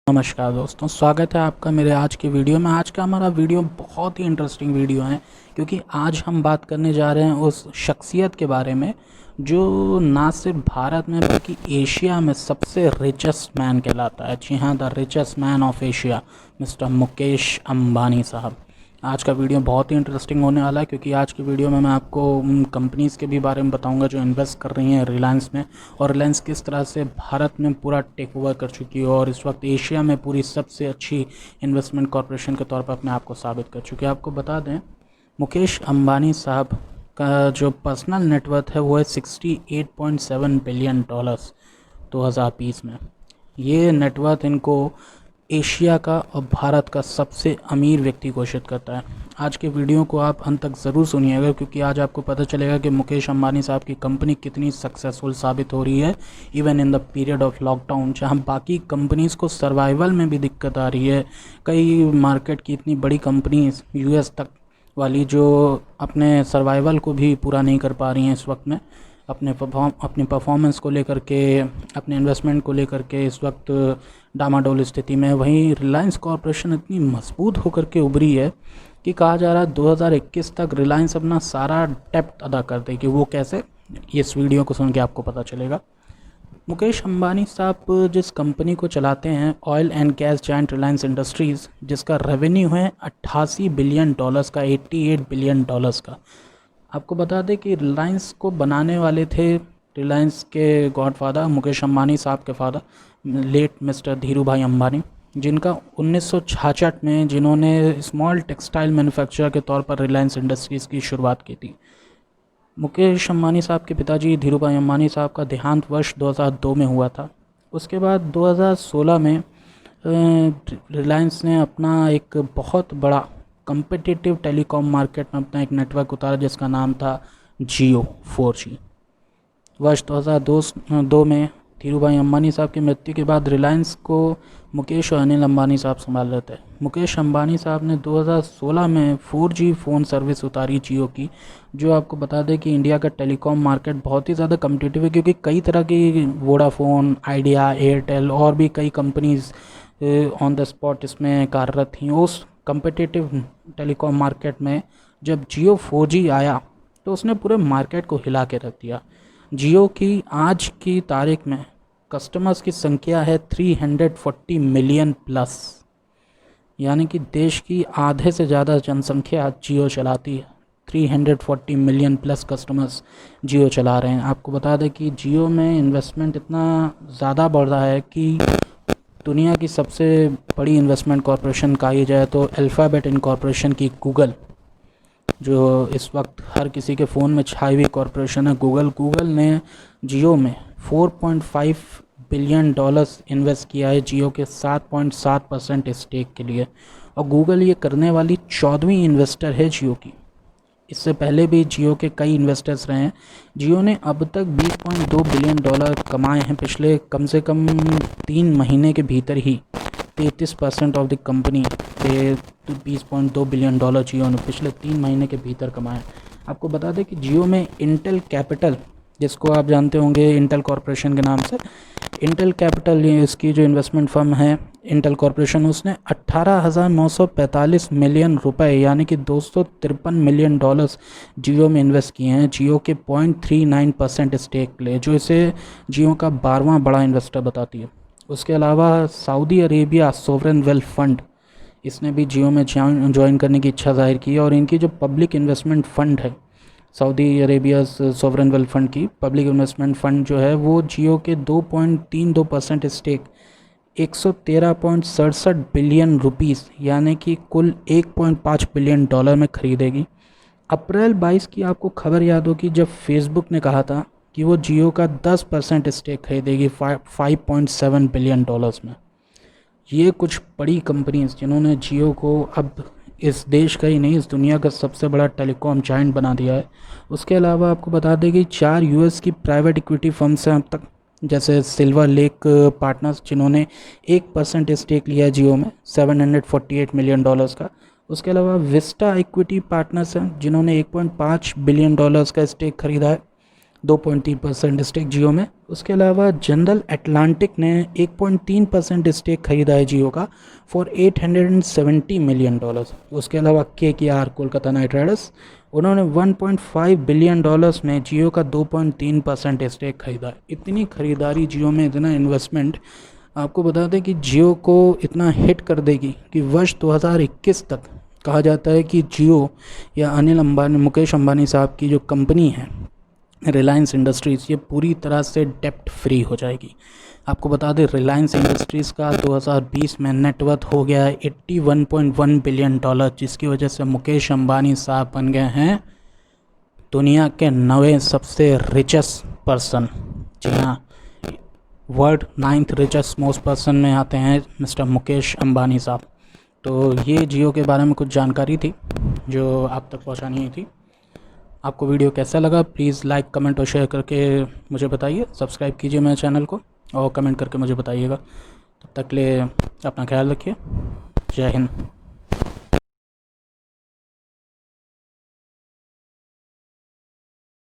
नमस्कार दोस्तों, स्वागत है आपका मेरे आज के वीडियो में। आज का हमारा वीडियो बहुत ही इंटरेस्टिंग वीडियो है क्योंकि आज हम बात करने जा रहे हैं उस शख्सियत के बारे में जो ना सिर्फ भारत में बल्कि एशिया में सबसे रिचेस्ट मैन कहलाता है। जी हाँ, the richest man of Asia, mister Mukesh Ambani साहब। आज का वीडियो बहुत ही इंटरेस्टिंग होने वाला है क्योंकि आज की वीडियो में मैं आपको उन कंपनीज़ के भी बारे में बताऊंगा जो इन्वेस्ट कर रही हैं रिलायंस में, और रिलायंस किस तरह से भारत में पूरा टेक ओवर कर चुकी है और इस वक्त एशिया में पूरी सबसे अच्छी इन्वेस्टमेंट कॉरपोरेशन के तौर पर अपने आप को साबित कर चुकी है। आपको बता दें, मुकेश अंबानी साहब का जो पर्सनल नेटवर्थ है वो है $68.7 बिलियन 2020 में। ये नेटवर्थ इनको एशिया का और भारत का सबसे अमीर व्यक्ति घोषित करता है। आज के वीडियो को आप अंत तक ज़रूर सुनिएगा क्योंकि आज आपको पता चलेगा कि मुकेश अंबानी साहब की कंपनी कितनी सक्सेसफुल साबित हो रही है even in the period of lockdown, जहां बाकी कंपनीज़ को सर्वाइवल में भी दिक्कत आ रही है। कई मार्केट की इतनी बड़ी कंपनीज यूएस तक वाली जो अपने सर्वाइवल को भी पूरा नहीं कर पा रही हैं इस वक्त में, अपनी परफॉर्मेंस को लेकर के, अपने इन्वेस्टमेंट को लेकर के इस वक्त डामाडोल स्थिति में। वहीं रिलायंस कॉरपोरेशन इतनी मजबूत होकर के उभरी है कि कहा जा रहा है 2021 तक रिलायंस अपना सारा डेप्ट अदा कर देगी। वो कैसे, इस वीडियो को सुन के आपको पता चलेगा। मुकेश अंबानी साहब जिस कंपनी को चलाते हैं, oil and gas giant Reliance industries, जिसका रेवेन्यू है $88 बिलियन का, $88 बिलियन का। आपको बता दें कि रिलायंस को बनाने वाले थे रिलायंस के गॉडफादर मुकेश अंबानी साहब के फादर, लेट मिस्टर धीरू भाई अंबानी, जिनका 1966 में जिन्होंने स्मॉल टेक्सटाइल मैन्युफैक्चरर के तौर पर रिलायंस इंडस्ट्रीज़ की शुरुआत की थी। मुकेश अंबानी साहब के पिताजी धीरू भाई अंबानी साहब का देहांत वर्ष 2002 में हुआ था। उसके बाद 2016 में रिलायंस ने अपना एक बहुत बड़ा कम्पिटिटिव टेलीकॉम मार्केट में अपना एक नेटवर्क उतारा जिसका नाम था जियो 4G। वर्ष 2002 में धीरू भाई अंबानी साहब की मृत्यु के बाद रिलायंस को मुकेश और अनिल अंबानी साहब संभाल रहे थे। मुकेश अंबानी साहब ने 2016 में 4G फ़ोन सर्विस उतारी जियो की, जो आपको बता दें कि इंडिया का टेलीकॉम मार्केट बहुत ही ज़्यादा कम्पिटिटिव है क्योंकि कई तरह की वोडाफोन, आइडिया, एयरटेल और भी कई कंपनीज़ ऑन द स्पॉट इसमें कार्यरत थीं। उस कम्पिटिटिव टेलीकॉम मार्केट में जब जियो 4G आया तो उसने पूरे मार्केट को हिला के रख दिया। जियो की आज की तारीख में कस्टमर्स की संख्या है 340 मिलियन प्लस, यानी कि देश की आधे से ज़्यादा जनसंख्या जियो चलाती है। 340 मिलियन प्लस कस्टमर्स जियो चला रहे हैं। आपको बता दें कि जियो में इन्वेस्टमेंट इतना ज़्यादा बढ़ रहा है कि दुनिया की सबसे बड़ी इन्वेस्टमेंट कॉरपोरेशन कही जाए तो अल्फ़ाबेट इनकॉर्पोरेशन की गूगल, जो इस वक्त हर किसी के फ़ोन में छाई हुई कॉरपोरेशन है गूगल ने जियो में $4.5 बिलियन इन्वेस्ट किया है जियो के 7.7% स्टेक के लिए, और गूगल ये करने वाली 14वीं इन्वेस्टर है जियो की। इससे पहले भी जियो के कई इन्वेस्टर्स रहे हैं। जियो ने अब तक $20.2 बिलियन कमाए हैं पिछले कम से कम 3 महीने के भीतर ही। 33% ऑफ द कंपनी के $20.2 बिलियन जियो ने पिछले 3 महीने के भीतर कमाए। आपको बता दें कि जियो में इंटेल कैपिटल, जिसको आप जानते होंगे इंटेल कॉरपोरेशन के नाम से, इंटेल कैपिटल ये इसकी जो इन्वेस्टमेंट फर्म है इंटेल कॉरपोरेशन, उसने 18,945 मिलियन रुपए यानी कि $253 मिलियन जियो में इन्वेस्ट किए हैं जियो के 0.39% स्टेक ले, जो इसे जियो का 12वां बड़ा इन्वेस्टर बताती है। उसके अलावा Saudi Arabia sovereign wealth fund, इसने भी जियो में ज्वाइन करने की इच्छा जाहिर की है, और इनकी जो पब्लिक इन्वेस्टमेंट फ़ंड है Saudi Arabia sovereign wealth fund की पब्लिक इन्वेस्टमेंट फ़ंड जो है वो जियो के 2.32% स्टेक 113.67 बिलियन रुपीस यानी कि कुल $1.5 बिलियन में खरीदेगी। अप्रैल 22 की आपको खबर याद होगी जब फेसबुक ने कहा था कि वो जियो का 10% स्टेक खरीदेगी 5.7 बिलियन में। ये कुछ बड़ी कंपनीज जिन्होंने जियो को अब इस देश का ही नहीं इस दुनिया का सबसे बड़ा टेलीकॉम जायंट बना दिया है। उसके अलावा आपको बता दें कि 4 यूएस की प्राइवेट इक्विटी फर्म्स हैं अब तक, जैसे सिल्वर लेक पार्टनर्स जिन्होंने 1% स्टेक लिया है जियो में $748 मिलियन का। उसके अलावा विस्टा इक्विटी पार्टनर्स हैं जिन्होंने $1.5 बिलियन का स्टेक खरीदा है। 2.3% स्टेक जियो में। उसके अलावा जनरल अटलांटिक ने 1.3% स्टेक खरीदा है जियो का फॉर $870 मिलियन। उसके अलावा KKR कोलकाता नाइट राइडर्स, उन्होंने $1.5 बिलियन में जियो का 2.3% स्टेक खरीदा है। इतनी खरीदारी जियो में, इतना इन्वेस्टमेंट, आपको बता दें कि जियो को इतना हिट कर देगी कि वर्ष 2021 तक कहा जाता है कि जियो या अनिल अंबानी, मुकेश अंबानी साहब की जो कंपनी है रिलायंस इंडस्ट्रीज़, ये पूरी तरह से डेप्ट फ्री हो जाएगी। आपको बता दें रिलायंस इंडस्ट्रीज़ का 2020 में नेटवर्थ हो गया है $81.1 बिलियन, जिसकी वजह से मुकेश अंबानी साहब बन गए हैं दुनिया के 9वें सबसे रिचेस्ट पर्सन। जी हाँ, world 9th richest most person में आते हैं मिस्टर मुकेश अंबानी साहब। तो ये जियो के बारे में कुछ जानकारी थी जो आप तक पहुंचानी थी। आपको वीडियो कैसा लगा प्लीज़ लाइक, कमेंट और शेयर करके मुझे बताइए। सब्सक्राइब कीजिए मेरे चैनल को और कमेंट करके मुझे बताइएगा। तब तक के लिए अपना ख्याल रखिए। जय हिंद।